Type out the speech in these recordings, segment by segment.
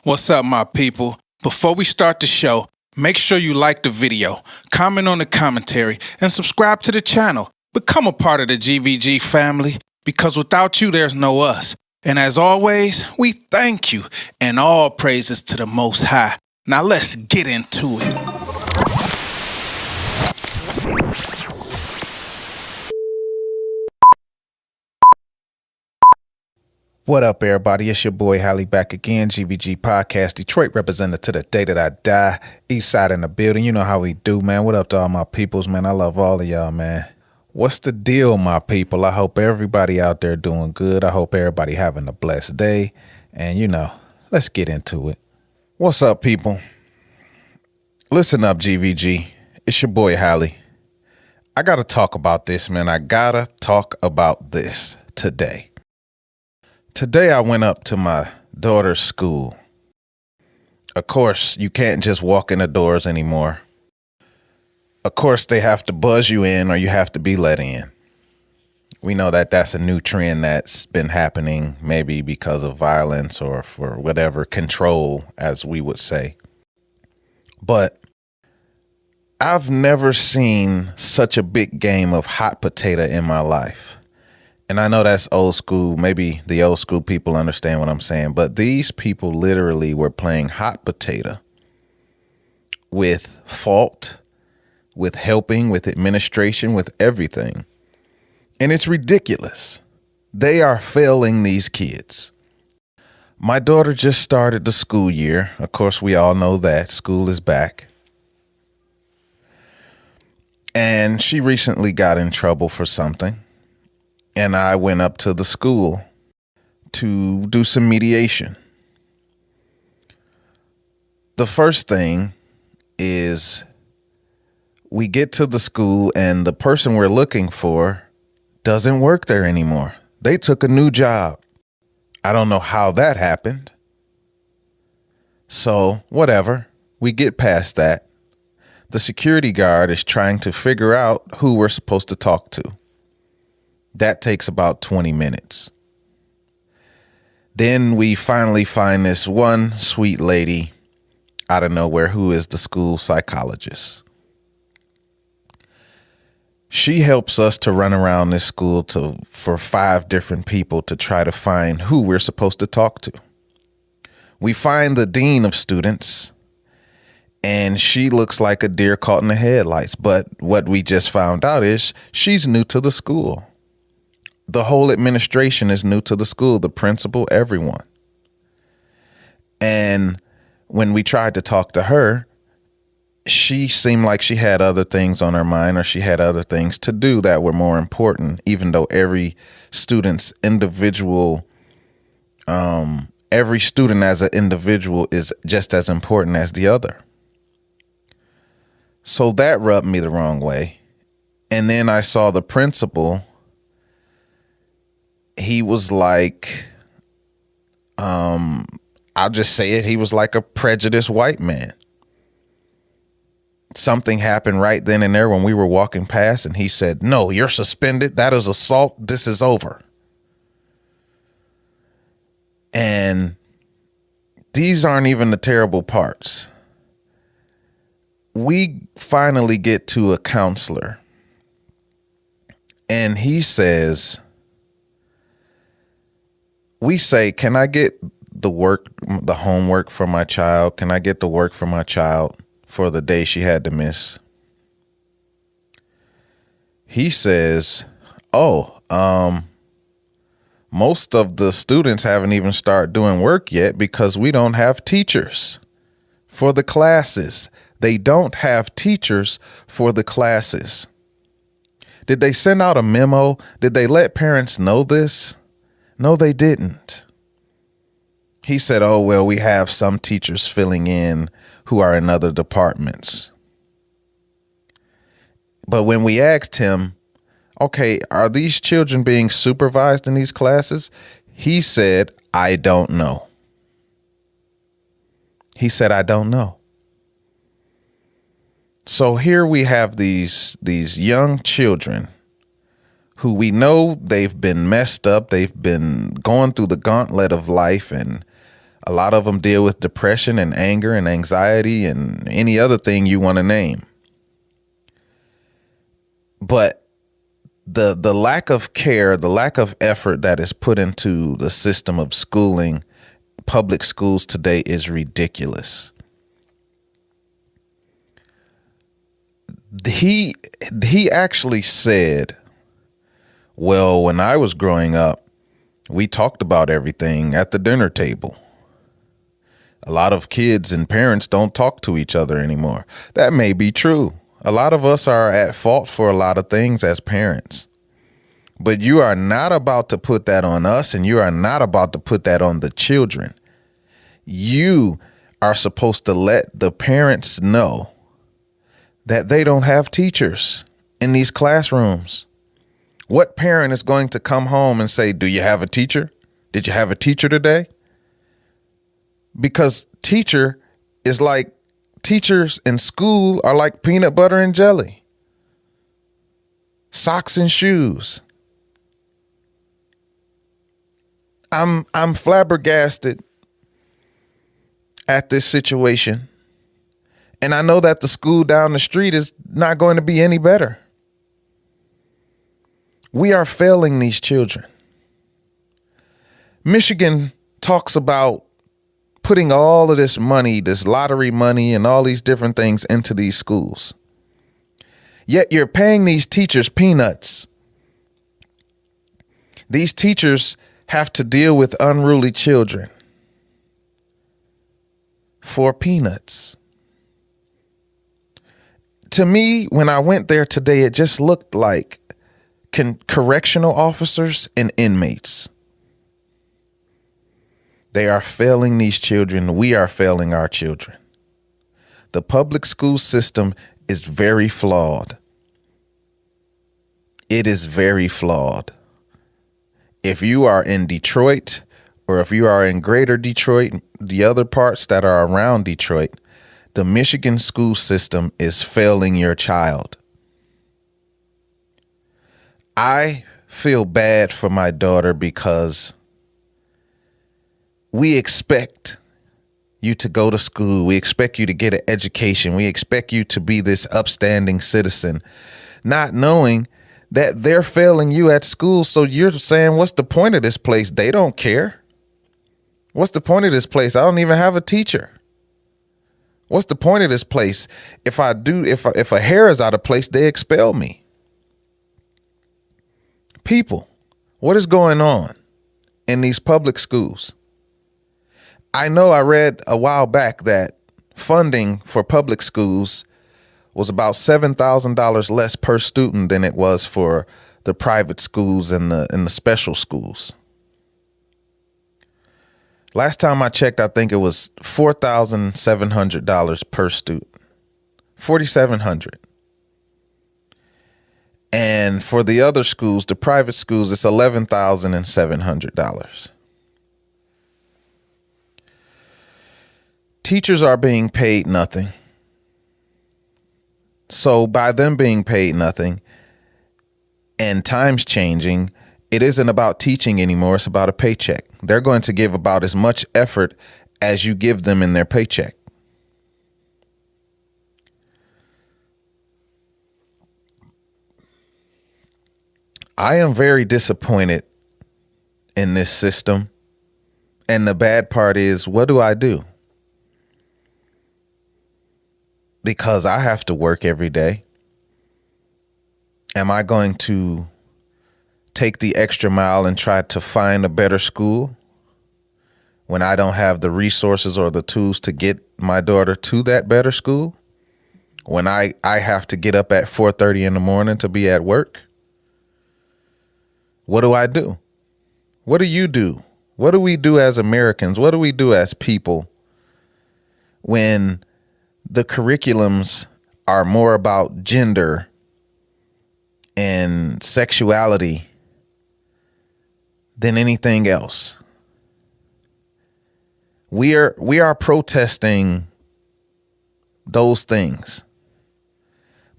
What's up, my people? Before we start the show, make sure you like the video, comment on the commentary, and subscribe to the channel. Become a part of the GVG family, because without you, there's no us. And as always, we thank you, and all praises to the Most High. Now let's get into it. What up, everybody? It's your boy Hally back again, Gvg Podcast, Detroit representative to the day that I die, east side in the building. You know how we do, man. What up to all my peoples, man? I love all of y'all, man. What's the deal, my people? I hope everybody out there doing good. I hope everybody having a blessed day. And, let's get into it. What's up, people? Listen up, GVG. It's your boy Hally. I got to talk about this, man. I got to talk about this today. Today I went up to my daughter's school. Of course, you can't just walk in the doors anymore. Of course, they have to buzz you in or you have to be let in. We know that that's a new trend that's been happening, maybe because of violence or for whatever control, as we would say. But I've never seen such a big game of hot potato in my life. And I know that's old school. Maybe the old school people understand what I'm saying. But these people literally were playing hot potato with fault, with helping, with administration, with everything. And it's ridiculous. They are failing these kids. My daughter just started the school year. Of course, we all know that school is back. And she recently got in trouble for something. And I went up to the school to do some mediation. The first thing is we get to the school and the person we're looking for doesn't work there anymore. They took a new job. I don't know how that happened. So whatever, we get past that. The security guard is trying to figure out who we're supposed to talk to. That takes about 20 minutes. Then we finally find this one sweet lady out of nowhere who is the school psychologist. She helps us to run around this school for 5 different people to try to find who we're supposed to talk to. We find the dean of students, and she looks like a deer caught in the headlights. But what we just found out is she's new to the school. The whole administration is new to the school, the principal, everyone. And when we tried to talk to her, she seemed like she had other things on her mind, or she had other things to do that were more important, even though every student's individual, every student as an individual is just as important as the other. So that rubbed me the wrong way. And then I saw the principal. He was like, I'll just say it. He was like a prejudiced white man. Something happened right then and there when we were walking past, and he said, "No, you're suspended. That is assault. This is over." And these aren't even the terrible parts. We finally get to a counselor, and he says, we say, "Can I get the homework for my child? Can I get the work for my child for the day she had to miss?" He says, most of the students haven't even started doing work yet because we don't have teachers for the classes. They don't have teachers for the classes. Did they send out a memo? Did they let parents know this? No, they didn't. He said, "Oh, well, we have some teachers filling in who are in other departments." But when we asked him, "Okay, are these children being supervised in these classes?" He said, "I don't know." He said, "I don't know." So here we have these young children who we know they've been messed up. They've been going through the gauntlet of life, and A lot of them deal with depression and anger and anxiety and any other thing you want to name. But the lack of care, the lack of effort that is put into the system of schooling, public schools today, is ridiculous. He actually said, well, when I was growing up, we talked about everything at the dinner table. A lot of kids and parents don't talk to each other anymore. That may be true. A lot of us are at fault for a lot of things as parents. But you are not about to put that on us, and you are not about to put that on the children. You are supposed to let the parents know that they don't have teachers in these classrooms. What parent is going to come home and say, do you have a teacher? Did you have a teacher today? Because teachers in school are like peanut butter and jelly, socks and shoes. I'm flabbergasted at this situation. And I know that the school down the street is not going to be any better. We are failing these children. Michigan talks about putting all of this money, this lottery money and all these different things into these schools. Yet you're paying these teachers peanuts. These teachers have to deal with unruly children for peanuts. To me, when I went there today, it just looked like correctional officers and inmates. They are failing these children. We are failing our children. The public school system is very flawed. It is very flawed. If you are in Detroit, or if you are in greater Detroit, the other parts that are around Detroit, the Michigan school system is failing your child. I feel bad for my daughter because we expect you to go to school. We expect you to get an education. We expect you to be this upstanding citizen, not knowing that they're failing you at school. So you're saying, what's the point of this place? They don't care. What's the point of this place? I don't even have a teacher. What's the point of this place? If a hair is out of place, they expel me. People, what is going on in these public schools? I know I read a while back that funding for public schools was about $7,000 less per student than it was for the private schools and the special schools. Last time I checked, I think it was $4,700 per student. $4,700. And for the other schools, the private schools, it's $11,700. Teachers are being paid nothing. So by them being paid nothing and times changing, it isn't about teaching anymore. It's about a paycheck. They're going to give about as much effort as you give them in their paycheck. I am very disappointed in this system. And the bad part is, what do I do? Because I have to work every day. Am I going to take the extra mile and try to find a better school when I don't have the resources or the tools to get my daughter to that better school? When I have to get up at 4:30 in the morning to be at work? What do I do? What do you do? What do we do as Americans? What do we do as people when the curriculums are more about gender and sexuality than anything else? We are protesting those things,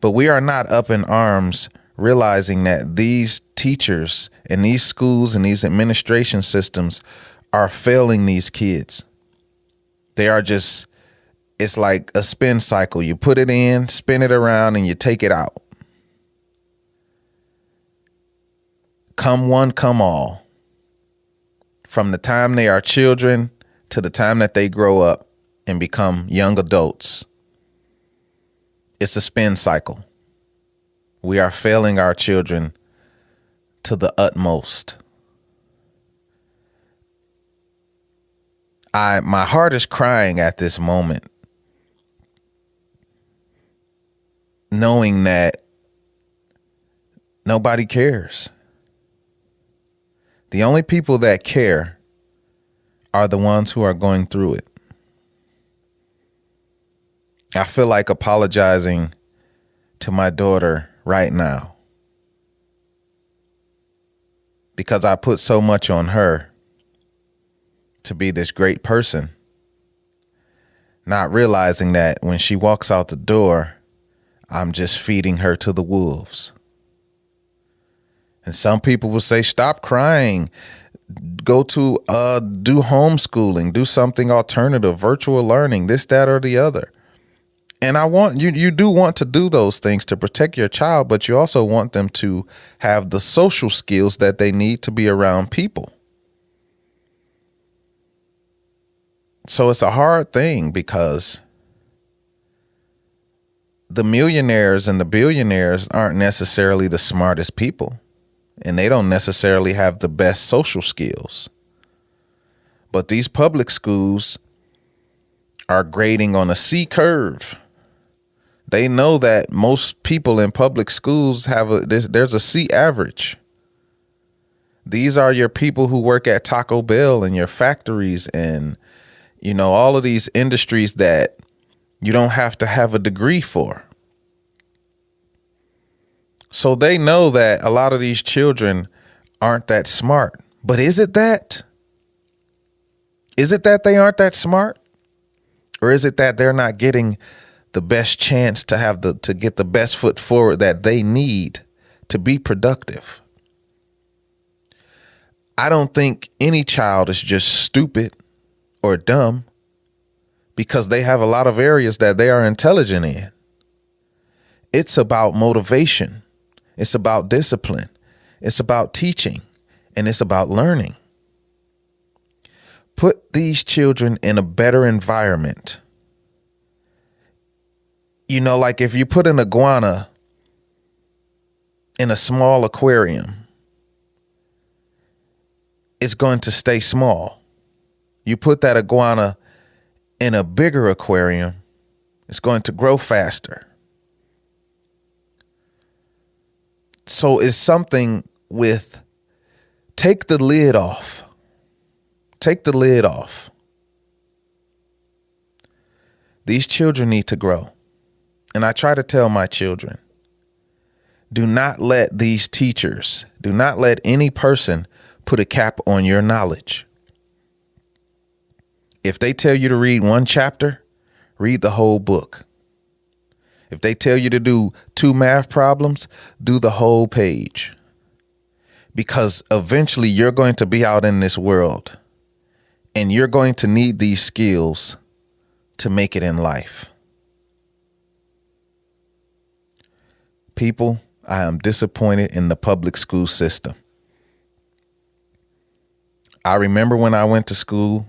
but we are not up in arms realizing that these teachers and these schools and these administration systems are failing these kids. They are just, it's like a spin cycle. You put it in, spin it around, and you take it out. Come one, come all. From the time they are children to the time that they grow up and become young adults. It's a spin cycle. We are failing our children to the utmost. My heart is crying at this moment, knowing that nobody cares. The only people that care are the ones who are going through it. I feel like apologizing to my daughter right now because I put so much on her to be this great person, not realizing that when she walks out the door, I'm just feeding her to the wolves. And some people will say, stop crying, go to do homeschooling, do something alternative, virtual learning, this, that, or the other. And I want you do want to do those things to protect your child, but you also want them to have the social skills that they need to be around people. So it's a hard thing because the millionaires and the billionaires aren't necessarily the smartest people, and they don't necessarily have the best social skills. But these public schools are grading on a C curve. They know that most people in public schools there's a C average. These are your people who work at Taco Bell and your factories and, all of these industries that you don't have to have a degree for. So they know that a lot of these children aren't that smart. But is it that? Is it that they aren't that smart? Or is it that they're not getting the best chance to get the best foot forward that they need to be productive? I don't think any child is just stupid or dumb because they have a lot of areas that they are intelligent in. It's about motivation. It's about discipline. It's about teaching, and it's about learning. Put these children in a better environment. Like if you put an iguana in a small aquarium, it's going to stay small. You put that iguana in a bigger aquarium, it's going to grow faster. So it's something with take the lid off. Take the lid off. These children need to grow. And I try to tell my children, do not let these teachers, do not let any person put a cap on your knowledge. If they tell you to read one chapter, read the whole book. If they tell you to do 2 math problems, do the whole page. Because eventually you're going to be out in this world and you're going to need these skills to make it in life. People, I am disappointed in the public school system. I remember when I went to school,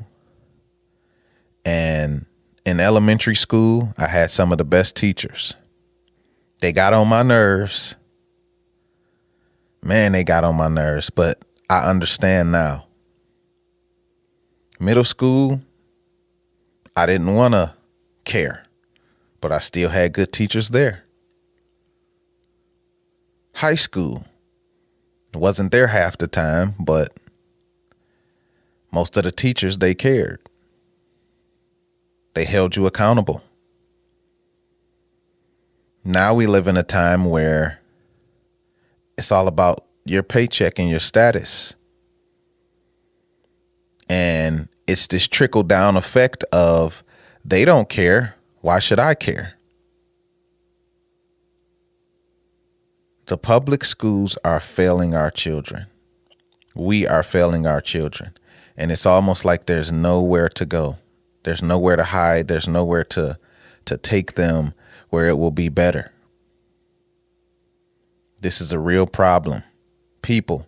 and in elementary school, I had some of the best teachers. They got on my nerves. Man, they got on my nerves, but I understand now. Middle school, I didn't want to care, but I still had good teachers there. High school, wasn't there half the time, but most of the teachers, they cared. They held you accountable. Now we live in a time where it's all about your paycheck and your status. And it's this trickle down effect of they don't care. Why should I care? The public schools are failing our children. We are failing our children. And it's almost like there's nowhere to go. There's nowhere to hide. There's nowhere to take them where it will be better. This is a real problem. People,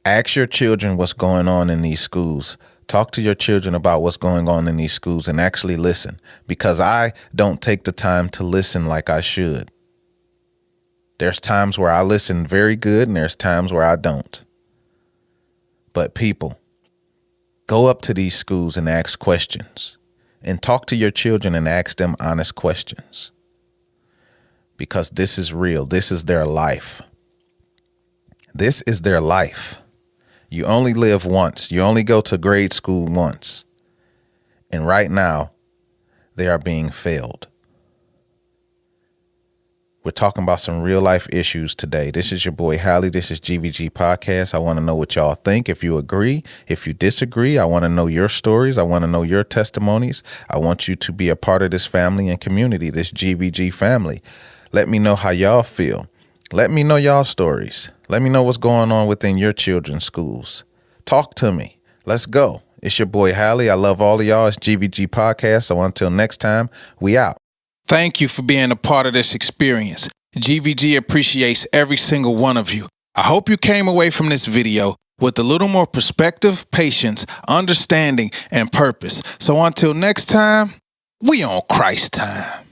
ask your children what's going on in these schools. Talk to your children about what's going on in these schools and actually listen, because I don't take the time to listen like I should. There's times where I listen very good and there's times where I don't. But people, go up to these schools and ask questions, and talk to your children and ask them honest questions, because this is real. This is their life. This is their life. You only live once. You only go to grade school once. And right now, they are being failed. We're talking about some real life issues today. This is your boy Hally. This is Gvg Podcast. I want to know what y'all think. If you agree, if you disagree, I want to know your stories. I want to know your testimonies. I want you to be a part of this family and community, this Gvg family. Let me know how y'all feel. Let me know y'all stories. Let me know what's going on within your children's schools. Talk to me. Let's go. It's your boy Hally. I love all of y'all. It's Gvg Podcast. So until next time, we out. Thank you for being a part of this experience. GVG appreciates every single one of you. I hope you came away from this video with a little more perspective, patience, understanding, and purpose. So until next time, we on Christ time.